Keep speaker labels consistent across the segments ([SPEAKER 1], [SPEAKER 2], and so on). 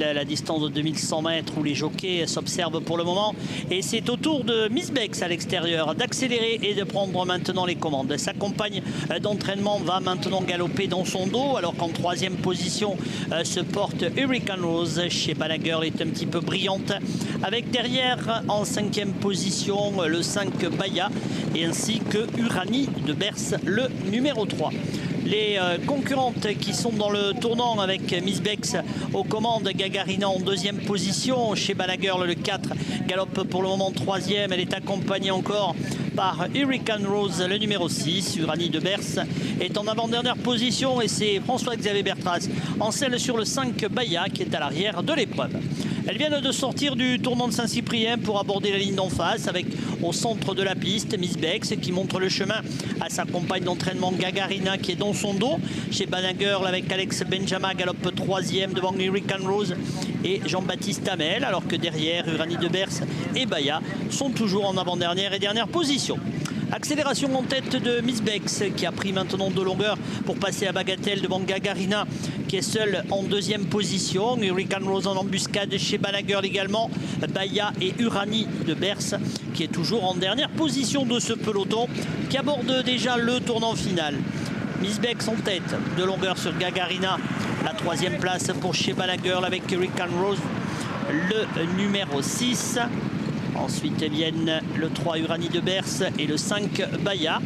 [SPEAKER 1] La distance de 2100 mètres où les jockeys s'observent pour le moment. Et c'est au tour de Miss Bex à l'extérieur d'accélérer et de prendre maintenant les commandes. Sa compagne d'entraînement va maintenant galoper dans son dos, alors qu'en troisième position se porte Hurricane Rose. Chez Banagher, elle est un petit peu brillante. Avec derrière en cinquième position le 5 Baya et ainsi que Uranie de Berce, le numéro 3. Les concurrentes qui sont dans le tournant avec Miss Bex aux commandes, Gagarina en deuxième position. Chez Banagher, le 4 galope pour le moment troisième. Elle est accompagnée encore par Hurricane Rose, le numéro 6. Uranie de Berce est en avant-dernière position et c'est François-Xavier Bertras en selle sur le 5 Baya qui est à l'arrière de l'épreuve. Elles viennent de sortir du tournant de Saint-Cyprien pour aborder la ligne d'en face avec au centre de la piste Miss Bex qui montre le chemin à sa compagne d'entraînement Gagarina qui est dans son dos. Chez Banagher avec Alex Benjama galope troisième devant Hurricane Rose et Jean-Baptiste Hamel, alors que derrière Uranie de Berce et Baya sont toujours en avant-dernière et dernière position. Accélération en tête de Miss Bex qui a pris maintenant de longueur pour passer à bagatelle devant Gagarina qui est seule en deuxième position. Hurricane Rose en embuscade chez Banagher également. Baya et Uranie de Berce qui est toujours en dernière position de ce peloton qui aborde déjà le tournant final. Miss Bex en tête de longueur sur Gagarina. La troisième place pour chez Banagher avec Hurricane Rose, le numéro 6. Ensuite viennent le 3 Uranie de Berce et le 5 Baya.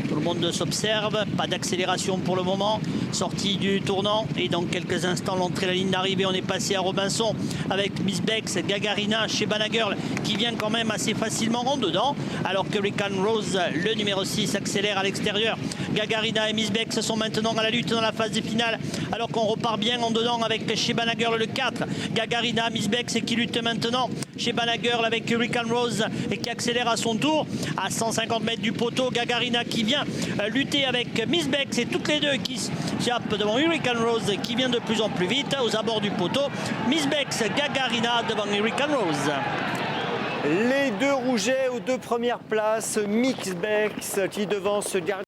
[SPEAKER 1] Tout le monde s'observe, pas d'accélération pour le moment. Sortie du tournant et dans quelques instants l'entrée à la ligne d'arrivée. On est passé à Robinson avec Miss Bex, Gagarina chez Banagher qui vient quand même assez facilement en dedans. Alors que Hurricane Rose, le numéro 6, accélère à l'extérieur. Gagarina et Miss Bex sont maintenant à la lutte dans la phase des finales. Alors qu'on repart bien en dedans avec chez Banagher le 4. Gagarina, Miss Bex qui lutte maintenant chez Banagher avec Hurricane Rose et qui accélère à son tour à 150 mètres du poteau. Gagarina qui vient lutter avec Miss Bex et toutes les deux qui jappent devant Hurricane Rose qui vient de plus en plus vite aux abords du poteau. Miss Bex, Gagarina devant Hurricane Rose.
[SPEAKER 2] Les deux rougets aux deux premières places. Miss Bex qui devance gardien.